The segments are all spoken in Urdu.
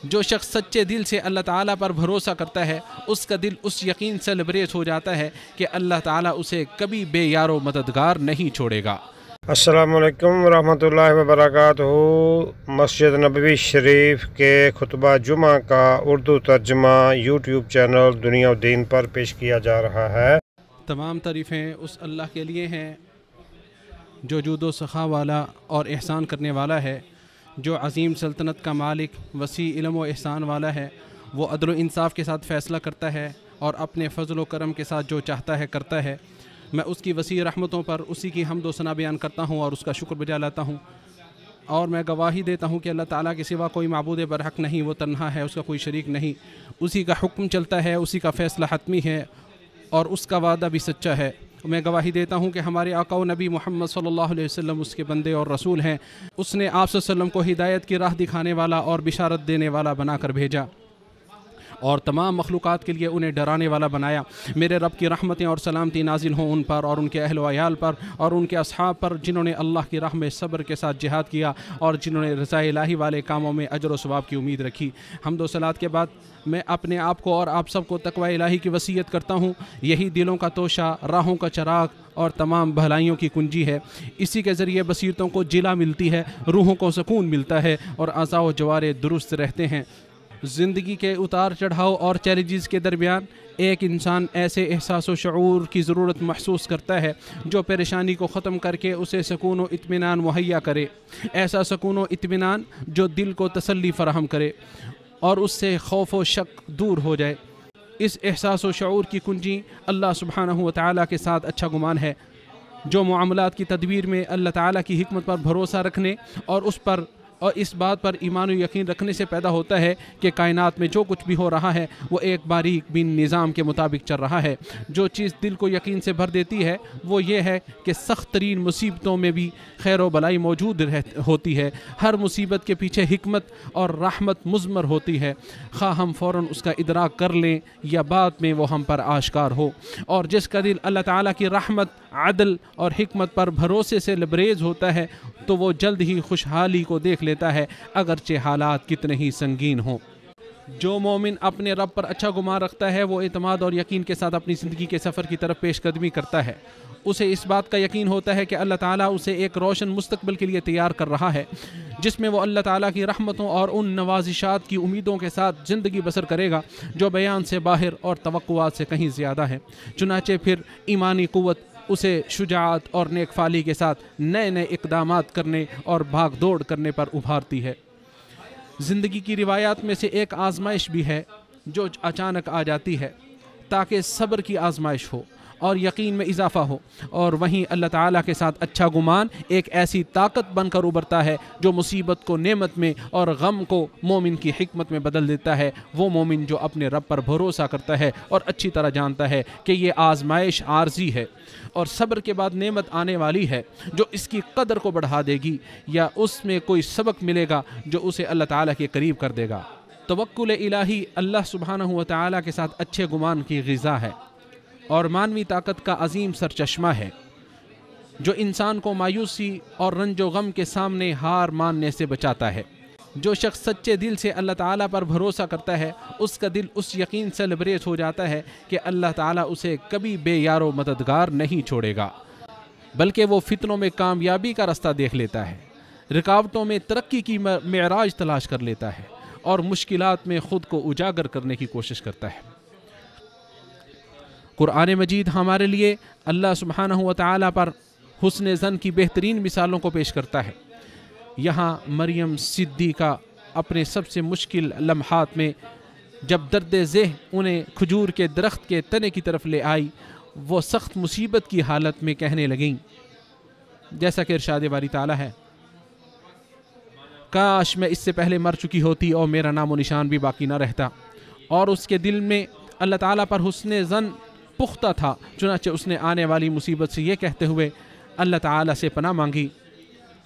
جو شخص سچے دل سے اللہ تعالیٰ پر بھروسہ کرتا ہے اس کا دل اس یقین سے لبریز ہو جاتا ہے کہ اللہ تعالیٰ اسے کبھی بے یار و مددگار نہیں چھوڑے گا۔ السلام علیکم ورحمۃ اللہ وبرکاتہ۔ مسجد نبوی شریف کے خطبہ جمعہ کا اردو ترجمہ یوٹیوب چینل دنیا و دین پر پیش کیا جا رہا ہے۔ تمام تعریفیں اس اللہ کے لیے ہیں جو جود و سخا والا اور احسان کرنے والا ہے، جو عظیم سلطنت کا مالک، وسیع علم و احسان والا ہے۔ وہ عدل و انصاف کے ساتھ فیصلہ کرتا ہے اور اپنے فضل و کرم کے ساتھ جو چاہتا ہے کرتا ہے۔ میں اس کی وسیع رحمتوں پر اسی کی حمد و ثنا بیان کرتا ہوں اور اس کا شکر بجا لاتا ہوں، اور میں گواہی دیتا ہوں کہ اللہ تعالیٰ کے سوا کوئی معبود برحق نہیں، وہ تنہا ہے، اس کا کوئی شریک نہیں، اسی کا حکم چلتا ہے، اسی کا فیصلہ حتمی ہے اور اس کا وعدہ بھی سچا ہے۔ میں گواہی دیتا ہوں کہ ہمارے آقا و نبی محمد صلی اللہ علیہ وسلم اس کے بندے اور رسول ہیں۔ اس نے آپ صلی اللہ علیہ وسلم کو ہدایت کی راہ دکھانے والا اور بشارت دینے والا بنا کر بھیجا اور تمام مخلوقات کے لیے انہیں ڈرانے والا بنایا۔ میرے رب کی رحمتیں اور سلامتی نازل ہوں ان پر اور ان کے اہل و عیال پر اور ان کے اصحاب پر جنہوں نے اللہ کی راہ میں صبر کے ساتھ جہاد کیا اور جنہوں نے رضا الہی والے کاموں میں اجر و ثواب کی امید رکھی۔ حمد و صلوات کے بعد میں اپنے آپ کو اور آپ سب کو تقوی الہی کی وصیت کرتا ہوں۔ یہی دلوں کا توشہ، راہوں کا چراغ اور تمام بھلائیوں کی کنجی ہے۔ اسی کے ذریعے بصیرتوں کو جلا ملتی ہے، روحوں کو سکون ملتا ہے اور اعضاء و جوارے درست رہتے ہیں۔ زندگی کے اتار چڑھاؤ اور چیلنجز کے درمیان ایک انسان ایسے احساس و شعور کی ضرورت محسوس کرتا ہے جو پریشانی کو ختم کر کے اسے سکون و اطمینان مہیا کرے، ایسا سکون و اطمینان جو دل کو تسلی فراہم کرے اور اس سے خوف و شک دور ہو جائے۔ اس احساس و شعور کی کنجی اللہ سبحانہ و تعالیٰ کے ساتھ اچھا گمان ہے، جو معاملات کی تدبیر میں اللہ تعالیٰ کی حکمت پر بھروسہ رکھنے اور اس بات پر ایمان و یقین رکھنے سے پیدا ہوتا ہے کہ کائنات میں جو کچھ بھی ہو رہا ہے وہ ایک باریک بین نظام کے مطابق چل رہا ہے۔ جو چیز دل کو یقین سے بھر دیتی ہے وہ یہ ہے کہ سخت ترین مصیبتوں میں بھی خیر و بلائی موجود ہوتی ہے۔ ہر مصیبت کے پیچھے حکمت اور رحمت مضمر ہوتی ہے، خواہ ہم فوراً اس کا ادراک کر لیں یا بعد میں وہ ہم پر آشکار ہو۔ اور جس کا دل اللہ تعالیٰ کی رحمت، عدل اور حکمت پر بھروسے سے لبریز ہوتا ہے تو وہ جلد ہی خوشحالی کو دیکھ لیتا ہے، اگرچہ حالات کتنے ہی سنگین ہوں۔ جو مومن اپنے رب پر اچھا گمان رکھتا ہے وہ اعتماد اور یقین کے ساتھ اپنی زندگی کے سفر کی طرف پیش قدمی کرتا ہے۔ اسے اس بات کا یقین ہوتا ہے کہ اللہ تعالیٰ اسے ایک روشن مستقبل کے لیے تیار کر رہا ہے، جس میں وہ اللہ تعالیٰ کی رحمتوں اور ان نوازشات کی امیدوں کے ساتھ زندگی بسر کرے گا جو بیان سے باہر اور توقعات سے کہیں زیادہ ہے۔ چنانچہ پھر ایمانی قوت اسے شجاعت اور نیک فالی کے ساتھ نئے نئے اقدامات کرنے اور بھاگ دوڑ کرنے پر ابھارتی ہے۔ زندگی کی روایات میں سے ایک آزمائش بھی ہے جو اچانک آ جاتی ہے تاکہ صبر کی آزمائش ہو اور یقین میں اضافہ ہو، اور وہیں اللہ تعالیٰ کے ساتھ اچھا گمان ایک ایسی طاقت بن کر ابھرتا ہے جو مصیبت کو نعمت میں اور غم کو مومن کی حکمت میں بدل دیتا ہے۔ وہ مومن جو اپنے رب پر بھروسہ کرتا ہے اور اچھی طرح جانتا ہے کہ یہ آزمائش عارضی ہے اور صبر کے بعد نعمت آنے والی ہے جو اس کی قدر کو بڑھا دے گی یا اس میں کوئی سبق ملے گا جو اسے اللہ تعالیٰ کے قریب کر دے گا۔ توکل الہی اللہ سبحانہ و تعالیٰ کے ساتھ اچھے گمان کی غذا ہے اور مانوی طاقت کا عظیم سرچشمہ ہے جو انسان کو مایوسی اور رنج و غم کے سامنے ہار ماننے سے بچاتا ہے۔ جو شخص سچے دل سے اللہ تعالیٰ پر بھروسہ کرتا ہے اس کا دل اس یقین سے لبریز ہو جاتا ہے کہ اللہ تعالیٰ اسے کبھی بے یار و مددگار نہیں چھوڑے گا، بلکہ وہ فتنوں میں کامیابی کا رستہ دیکھ لیتا ہے، رکاوٹوں میں ترقی کی معراج تلاش کر لیتا ہے اور مشکلات میں خود کو اجاگر کرنے کی کوشش کرتا ہے۔ قرآن مجید ہمارے لیے اللہ سبحانہ و تعالیٰ پر حسن ظن کی بہترین مثالوں کو پیش کرتا ہے۔ یہاں مریم صدیقہ اپنے سب سے مشکل لمحات میں جب درد ذہ انہیں کھجور کے درخت کے تنے کی طرف لے آئی، وہ سخت مصیبت کی حالت میں کہنے لگیں، جیسا کہ ارشاد باری تعالیٰ ہے، کاش میں اس سے پہلے مر چکی ہوتی اور میرا نام و نشان بھی باقی نہ رہتا۔ اور اس کے دل میں اللہ تعالیٰ پر حسن ظن پختہ تھا، چنانچہ اس نے آنے والی مصیبت سے یہ کہتے ہوئے اللہ تعالیٰ سے پناہ مانگی۔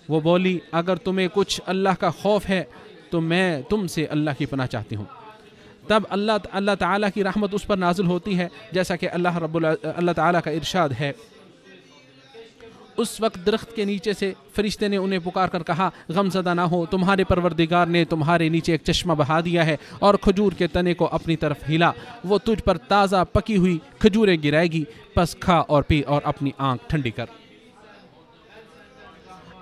وہ بولی، اگر تمہیں کچھ اللہ کا خوف ہے تو میں تم سے اللہ کی پناہ چاہتی ہوں۔ تب اللہ تعالیٰ کی رحمت اس پر نازل ہوتی ہے، جیسا کہ اللہ تعالیٰ کا ارشاد ہے، اس وقت درخت کے نیچے سے فرشتے نے انہیں پکار کر کہا غم زدہ نہ ہو، تمہارے پروردگار نے تمہارے نیچے ایک چشمہ بہا دیا ہے اور کھجور کے تنے کو اپنی طرف ہلا، وہ تجھ پر تازہ پکی ہوئی کھجوریں گرائے گی، پس کھا اور پی اور اپنی آنکھ ٹھنڈی کر۔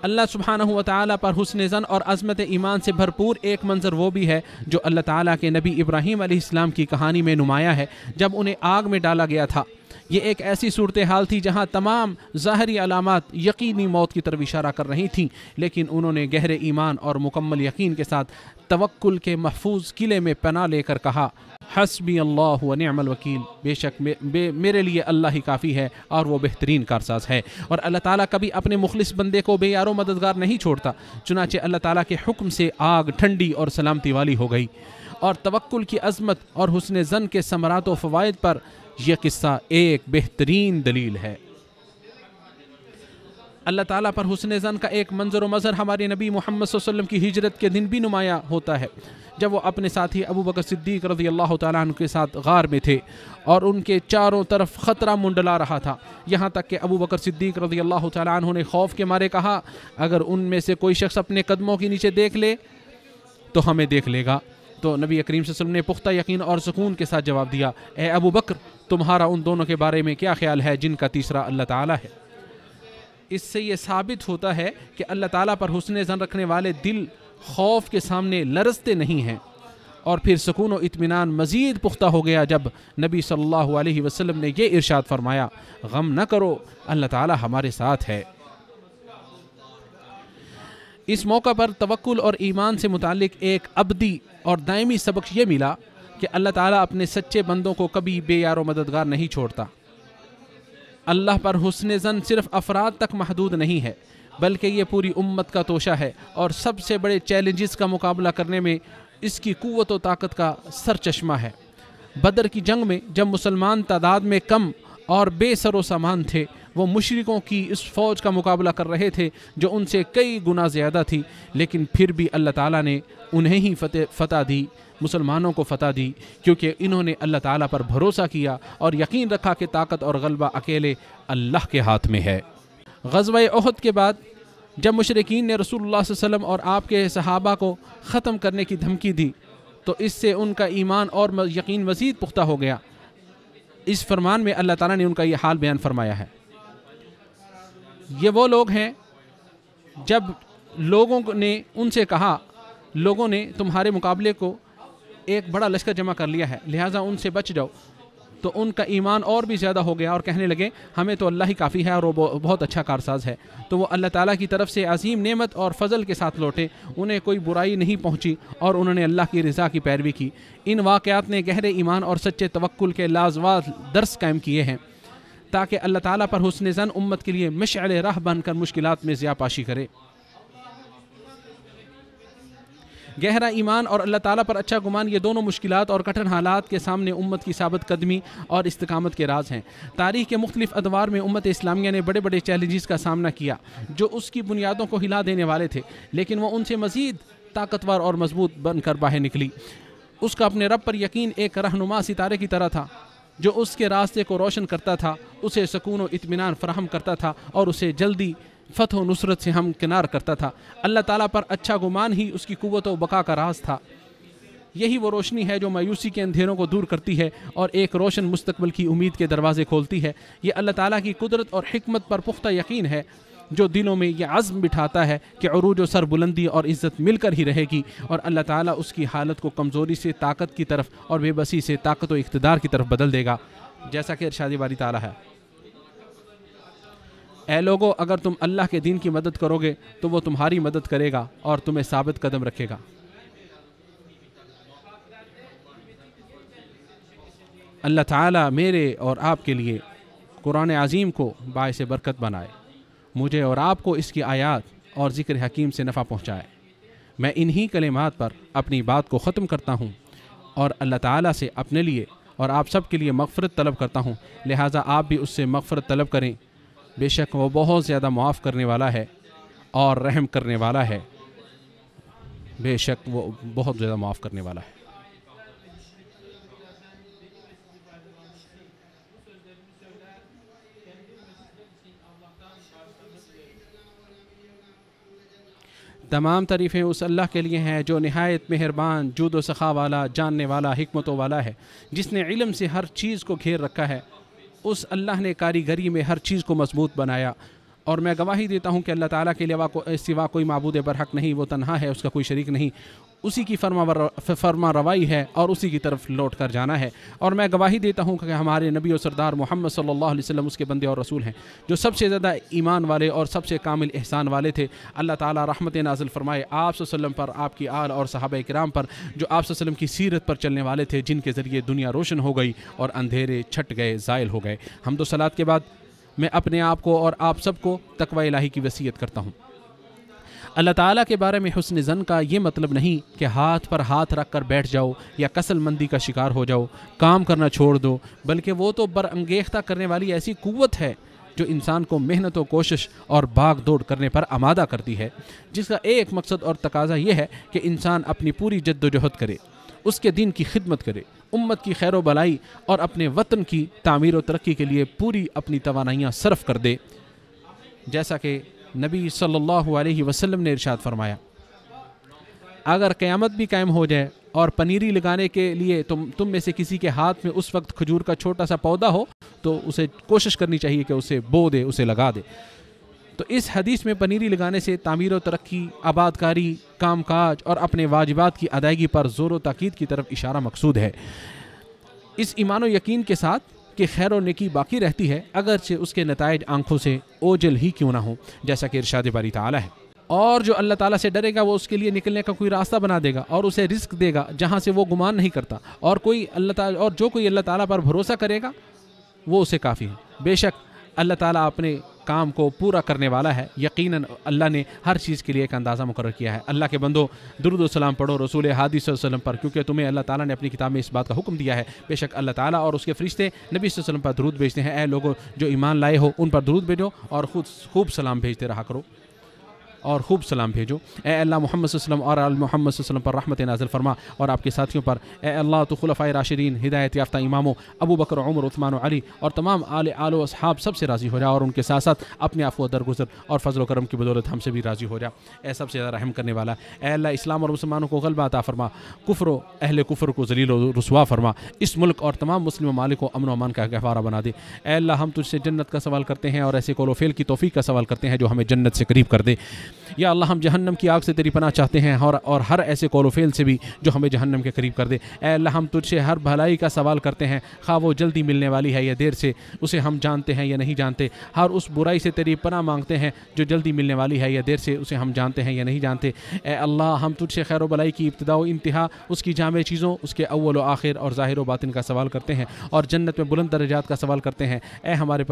اللہ سبحانہ و تعالیٰ پر حسن ظن اور عظمت ایمان سے بھرپور ایک منظر وہ بھی ہے جو اللہ تعالیٰ کے نبی ابراہیم علیہ السلام کی کہانی میں نمایاں ہے جب انہیں آگ میں ڈالا گیا تھا۔ یہ ایک ایسی صورتحال تھی جہاں تمام ظاہری علامات یقینی موت کی طرف اشارہ کر رہی تھیں، لیکن انہوں نے گہرے ایمان اور مکمل یقین کے ساتھ توکل کے محفوظ قلعے میں پناہ لے کر کہا حسبی اللہ و نعم الوکیل، بے شک میرے لیے اللہ ہی کافی ہے اور وہ بہترین کارساز ہے۔ اور اللہ تعالیٰ کبھی اپنے مخلص بندے کو بے یار و مددگار نہیں چھوڑتا، چنانچہ اللہ تعالیٰ کے حکم سے آگ ٹھنڈی اور سلامتی والی ہو گئی۔ اور توکل کی عظمت اور حسن ظن کے ثمرات و فوائد پر یہ قصہ ایک بہترین دلیل ہے۔ اللہ تعالیٰ پر حسن ظن کا ایک منظر و مظہر ہمارے نبی محمد صلی اللہ علیہ وسلم کی ہجرت کے دن بھی نمایاں ہوتا ہے، جب وہ اپنے ساتھی ابو بکر صدیق رضی اللہ تعالیٰ عنہ کے ساتھ غار میں تھے اور ان کے چاروں طرف خطرہ منڈلا رہا تھا، یہاں تک کہ ابو بکر صدیق رضی اللہ تعالیٰ عنہ نے خوف کے مارے کہا اگر ان میں سے کوئی شخص اپنے قدموں کے نیچے دیکھ لے تو ہمیں دیکھ لے گا۔ تو نبی کریم صلی اللہ علیہ وسلم نے پختہ یقین اور سکون کے ساتھ جواب دیا اے ابو بکر، تمہارا ان دونوں کے بارے میں کیا خیال ہے جن کا تیسرا اللہ تعالیٰ ہے؟ اس سے یہ ثابت ہوتا ہے کہ اللہ تعالیٰ پر حسن ظن رکھنے والے دل خوف کے سامنے لرزتے نہیں ہیں۔ اور پھر سکون و اطمینان مزید پختہ ہو گیا جب نبی صلی اللہ علیہ وسلم نے یہ ارشاد فرمایا غم نہ کرو، اللہ تعالیٰ ہمارے ساتھ ہے۔ اس موقع پر توکل اور ایمان سے متعلق ایک ابدی اور دائمی سبق یہ ملا کہ اللہ تعالیٰ اپنے سچے بندوں کو کبھی بے یار و مددگار نہیں چھوڑتا۔ اللہ پر حسن ظن صرف افراد تک محدود نہیں ہے، بلکہ یہ پوری امت کا توشہ ہے اور سب سے بڑے چیلنجز کا مقابلہ کرنے میں اس کی قوت و طاقت کا سر چشمہ ہے۔ بدر کی جنگ میں جب مسلمان تعداد میں کم اور بے سر و سامان تھے، وہ مشرکوں کی اس فوج کا مقابلہ کر رہے تھے جو ان سے کئی گنا زیادہ تھی، لیکن پھر بھی اللہ تعالیٰ نے انہیں ہی فتح دی، مسلمانوں کو فتح دی، کیونکہ انہوں نے اللہ تعالیٰ پر بھروسہ کیا اور یقین رکھا کہ طاقت اور غلبہ اکیلے اللہ کے ہاتھ میں ہے۔ غزوہ احد کے بعد جب مشرکین نے رسول اللہ صلی اللہ علیہ وسلم اور آپ کے صحابہ کو ختم کرنے کی دھمکی دی تو اس سے ان کا ایمان اور یقین مزید پختہ ہو گیا۔ اس فرمان میں اللہ تعالیٰ نے ان کا یہ حال بیان فرمایا ہے۔ یہ وہ لوگ ہیں جب لوگوں نے ان سے کہا لوگوں نے تمہارے مقابلے کو ایک بڑا لشکر جمع کر لیا ہے لہٰذا ان سے بچ جاؤ، تو ان کا ایمان اور بھی زیادہ ہو گیا اور کہنے لگے ہمیں تو اللہ ہی کافی ہے اور وہ بہت اچھا کارساز ہے۔ تو وہ اللہ تعالیٰ کی طرف سے عظیم نعمت اور فضل کے ساتھ لوٹے، انہیں کوئی برائی نہیں پہنچی اور انہوں نے اللہ کی رضا کی پیروی کی۔ ان واقعات نے گہرے ایمان اور سچے توکل کے لازوال درس قائم کیے ہیں تاکہ اللہ تعالیٰ پر حسن ظن امت کے لیے مشعل راہ بن کر مشکلات میں ضیاء پاشی کرے۔ گہرا ایمان اور اللہ تعالیٰ پر اچھا گمان یہ دونوں مشکلات اور کٹھن حالات کے سامنے امت کی ثابت قدمی اور استقامت کے راز ہیں۔ تاریخ کے مختلف ادوار میں امت اسلامیہ نے بڑے بڑے چیلنجز کا سامنا کیا جو اس کی بنیادوں کو ہلا دینے والے تھے، لیکن وہ ان سے مزید طاقتور اور مضبوط بن کر باہر نکلی۔ اس کا اپنے رب پر یقین ایک رہنما ستارے کی طرح تھا جو اس کے راستے کو روشن کرتا تھا، اسے سکون و اطمینان فراہم کرتا تھا اور اسے جلدی فتح و نصرت سے ہمکنار کرتا تھا۔ اللہ تعالیٰ پر اچھا گمان ہی اس کی قوت و بقا کا راز تھا۔ یہی وہ روشنی ہے جو مایوسی کے اندھیروں کو دور کرتی ہے اور ایک روشن مستقبل کی امید کے دروازے کھولتی ہے۔ یہ اللہ تعالیٰ کی قدرت اور حکمت پر پختہ یقین ہے جو دلوں میں یہ عزم بٹھاتا ہے کہ عروج و سر بلندی اور عزت مل کر ہی رہے گی، اور اللہ تعالیٰ اس کی حالت کو کمزوری سے طاقت کی طرف اور بے بسی سے طاقت و اقتدار کی طرف بدل دے گا، جیسا کہ ارشاد باری تعالیٰ ہے اے لوگو اگر تم اللہ کے دین کی مدد کرو گے تو وہ تمہاری مدد کرے گا اور تمہیں ثابت قدم رکھے گا۔ اللہ تعالیٰ میرے اور آپ کے لیے قرآن عظیم کو باعث برکت بنائے، مجھے اور آپ کو اس کی آیات اور ذکر حکیم سے نفع پہنچائے۔ میں انہی کلمات پر اپنی بات کو ختم کرتا ہوں اور اللہ تعالیٰ سے اپنے لیے اور آپ سب کے لیے مغفرت طلب کرتا ہوں، لہٰذا آپ بھی اس سے مغفرت طلب کریں۔ بے شک وہ بہت زیادہ معاف کرنے والا ہے اور رحم کرنے والا ہے، بے شک وہ بہت زیادہ معاف کرنے والا ہے۔ تمام تعریفیں اس اللہ کے لیے ہیں جو نہایت مہربان، جود و سخا والا، جاننے والا، حکمتوں والا ہے، جس نے علم سے ہر چیز کو گھیر رکھا ہے۔ اس اللہ نے کاریگری میں ہر چیز کو مضبوط بنایا، اور میں گواہی دیتا ہوں کہ اللہ تعالیٰ کے سوا کوئی معبود برحق نہیں، وہ تنہا ہے، اس کا کوئی شریک نہیں، اسی کی فرما روائی ہے اور اسی کی طرف لوٹ کر جانا ہے۔ اور میں گواہی دیتا ہوں کہ ہمارے نبی و سردار محمد صلی اللہ علیہ وسلم اس کے بندے اور رسول ہیں، جو سب سے زیادہ ایمان والے اور سب سے کامل احسان والے تھے۔ اللہ تعالیٰ رحمت نازل فرمائے آپ صلی اللہ علیہ وسلم پر، آپ کی آل اور صحابہ کرام پر، جو آپ صلی اللہ علیہ وسلم کی سیرت پر چلنے والے تھے، جن کے ذریعے دنیا روشن ہو گئی اور اندھیرے چھٹ گئے، زائل ہو گئے۔ حمد و صلات کے بعد میں اپنے آپ کو اور آپ سب کو تقوی الہی کی وصیت کرتا ہوں۔ اللہ تعالیٰ کے بارے میں حسن ظن کا یہ مطلب نہیں کہ ہاتھ پر ہاتھ رکھ کر بیٹھ جاؤ یا کسل مندی کا شکار ہو جاؤ، کام کرنا چھوڑ دو، بلکہ وہ تو برانگیختہ کرنے والی ایسی قوت ہے جو انسان کو محنت و کوشش اور بھاگ دوڑ کرنے پر آمادہ کرتی ہے، جس کا ایک مقصد اور تقاضا یہ ہے کہ انسان اپنی پوری جد و جہد کرے، اس کے دین کی خدمت کرے، امت کی خیر و بلائی اور اپنے وطن کی تعمیر و ترقی کے لیے پوری اپنی توانائیاں صرف کر دے، جیسا کہ نبی صلی اللہ علیہ وسلم نے ارشاد فرمایا، اگر قیامت بھی قائم ہو جائے اور پنیری لگانے کے لیے تم میں سے کسی کے ہاتھ میں اس وقت کھجور کا چھوٹا سا پودا ہو تو اسے کوشش کرنی چاہیے کہ اسے بو دے، اسے لگا دے۔ تو اس حدیث میں پنیری لگانے سے تعمیر و ترقی، آبادکاری، کام کاج اور اپنے واجبات کی ادائیگی پر زور و تاکید کی طرف اشارہ مقصود ہے، اس ایمان و یقین کے ساتھ کہ خیر و نیکی باقی رہتی ہے اگرچہ اس کے نتائج آنکھوں سے اوجھل ہی کیوں نہ ہوں، جیسا کہ ارشاد باری تعالیٰ ہے۔ اور جو اللہ تعالیٰ سے ڈرے گا وہ اس کے لیے نکلنے کا کوئی راستہ بنا دے گا اور اسے رزق دے گا جہاں سے وہ گمان نہیں کرتا، اور جو کوئی اللہ تعالیٰ پر بھروسہ کرے گا وہ اسے کافی ہے۔ بے شک اللہ تعالیٰ اپنے کام کو پورا کرنے والا ہے، یقیناً اللہ نے ہر چیز کے لیے ایک اندازہ مقرر کیا ہے۔ اللہ کے بندو درود و سلام پڑھو رسول ہادی صلی اللہ علیہ وسلم پر، کیونکہ تمہیں اللہ تعالیٰ نے اپنی کتاب میں اس بات کا حکم دیا ہے۔ بے شک اللہ تعالیٰ اور اس کے فرشتے نبی صلی اللہ علیہ وسلم پر درود بھیجتے ہیں۔ اے لوگوں جو ایمان لائے ہو ان پر درود بھیجو اور خود خوب سلام بھیجتے رہا کرو اور خوب سلام بھیجو۔ اے اللہ محمد صلی اللہ علیہ وسلم اور آل محمد صلی اللہ علیہ وسلم پر رحمت نازل فرما، اور آپ کے ساتھیوں پر اے اللہ تو خلفائے راشدین، ہدایت یافتہ اماموں ابو بکر، عمر، عثمان و علی اور تمام آل و اصحاب سب سے راضی ہو جا، اور ان کے ساتھ ساتھ اپنے عفو و درگزر اور فضل و کرم کی بدولت ہم سے بھی راضی ہو جا۔ اے سب سے زیادہ رحم کرنے والا، اے اللہ اسلام اور مسلمانوں کو غلبہ عطا فرما، کفر و اہل کفر کو ذلیل و رسوا فرما، اس ملک اور تمام مسلم ممالک کو امن و امان کا گہوارہ بنا دے۔ اے اللہ ہم تجھ سے جنت کا سوال کرتے ہیں اور ایسے قول و فعل کی توفیق کا سوال کرتے ہیں جو ہمیں جنت سے قریب کر دے۔ یا اللہ ہم جہنم کی آگ سے تیری پناہ چاہتے ہیں اور ہر ایسے قول و فعل سے بھی جو ہمیں جہنم کے قریب کر دے۔ اے اللہ ہم تجھ سے ہر بھلائی کا سوال کرتے ہیں، خواہ وہ جلدی ملنے والی ہے یا دیر سے، اسے ہم جانتے ہیں یا نہیں جانتے۔ ہر اس برائی سے تیری پناہ مانگتے ہیں جو جلدی ملنے والی ہے یا دیر سے، اسے ہم جانتے ہیں یا نہیں جانتے۔ اے اللہ ہم تجھ سے خیر و بلائی کی ابتدا و انتہا، اس کی جامع چیزوں، اس کے اول و آخر اور ظاہر و باطن کا سوال کرتے ہیں، اور جنت میں بلند درجات کا سوال کرتے ہیں۔ اے ہمارے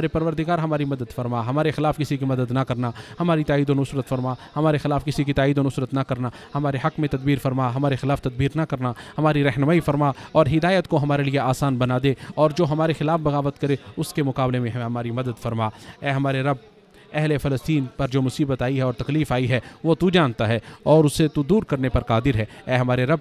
پروردگار ہماری مدد فرما، ہمارے خلاف کسی کی مدد نہ کرنا، ہماری تائید و نصرت فرما، ہمارے خلاف کسی کی تائید و نصرت نہ کرنا، ہمارے حق میں تدبیر فرما، ہمارے خلاف تدبیر نہ کرنا، ہماری رہنمائی فرما اور ہدایت کو ہمارے لیے آسان بنا دے، اور جو ہمارے خلاف بغاوت کرے اس کے مقابلے میں ہماری مدد فرما۔ اے ہمارے رب، اہل فلسطین پر جو مصیبت آئی ہے اور تکلیف آئی ہے وہ تو جانتا ہے اور اسے تو دور کرنے پر قادر ہے۔ اے ہمارے رب،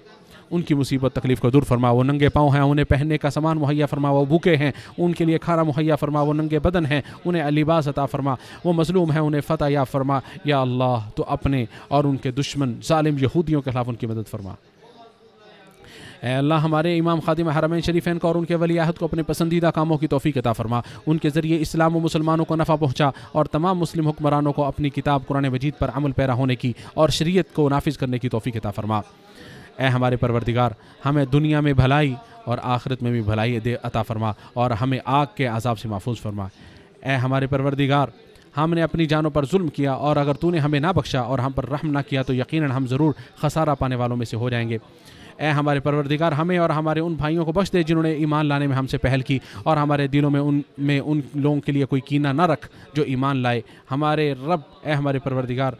ان کی مصیبت تکلیف کو دور فرما، وہ ننگے پاؤں ہیں انہیں پہننے کا سامان مہیا فرما، وہ بھوکے ہیں ان کے لیے کھانا مہیا فرما، وہ ننگے بدن ہیں انہیں لباس عطا فرما، وہ مظلوم ہیں انہیں فتح یا فرما۔ یا اللہ تو اپنے اور ان کے دشمن ظالم یہودیوں کے خلاف ان کی مدد فرما۔ اے اللہ ہمارے امام خادم حرمین شریفین کو اور ان کے ولی عہد کو اپنے پسندیدہ کاموں کی توفیق عطا فرما، ان کے ذریعے اسلام و مسلمانوں کو نفع پہنچا، اور تمام مسلم حکمرانوں کو اپنی کتاب قرآن مجید پر عمل پیرا ہونے کی اور شریعت کو نافذ کرنے کی توفیق عطا فرما۔ اے ہمارے پروردگار ہمیں دنیا میں بھلائی اور آخرت میں بھی بھلائی عطا فرما، اور ہمیں آگ کے عذاب سے محفوظ فرما۔ اے ہمارے پروردگار ہم نے اپنی جانوں پر ظلم کیا، اور اگر تو نے ہمیں نہ بخشا اور ہم پر رحم نہ کیا تو یقیناً ہم ضرور خسارہ پانے والوں میں سے ہو جائیں گے۔ اے ہمارے پروردگار ہمیں اور ہمارے ان بھائیوں کو بخش دے جنہوں نے ایمان لانے میں ہم سے پہل کی، اور ہمارے دلوں میں ان لوگوں کے لیے کوئی کینہ نہ رکھ جو ایمان لائے۔ ہمارے رب، اے ہمارے پروردگار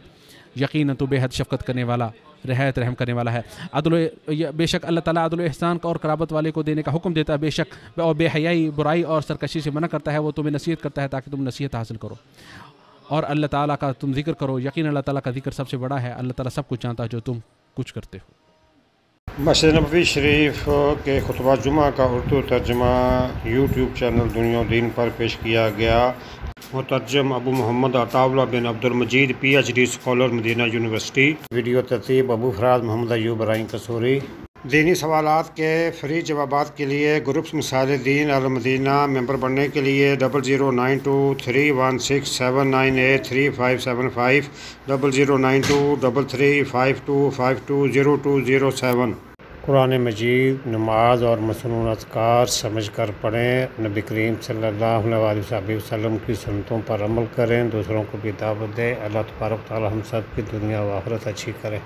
یقیناً تو بے حد شفقت کرنے والا، رحمت رحم کرنے والا ہے۔ بے شک اللہ تعالیٰ عدل و احسان کا اور قرابت والے کو دینے کا حکم دیتا ہے، بے شک اور بے حیائی، برائی اور سرکشی سے منع کرتا ہے۔ وہ تمہیں نصیحت کرتا ہے تاکہ تم نصیحت حاصل کرو اور اللہ تعالیٰ کا تم ذکر کرو، یقین اللہ تعالیٰ کا ذکر سب سے بڑا ہے۔ اللہ تعالیٰ سب کچھ جانتا ہے جو تم کچھ کرتے ہو۔ مسجد نبوی شریف کے خطبہ جمعہ کا اردو ترجمہ یوٹیوب چینل دنیا و دین پر پیش کیا گیا۔ مترجم ابو محمد عطا Ullah bin Abdul Majeed PhD scholar Medina university. Video ترتیب ابو فراز محمد ایوب ابراہیم قصوری۔ دینی سوالات کے فری جوابات کے لیے گروپس مسائل دین المدینہ ممبر بننے کے لیے 00923167983575 00923352520207۔ قرآن مجید نماز اور مسنون اذکار سمجھ کر پڑھیں، نبی کریم صلی اللہ علیہ وسلم کی سنتوں پر عمل کریں، دوسروں کو بھی دعوت دیں۔ اللہ تبارک و تعالی ہم سب کی دنیا و آخرت اچھی کرے۔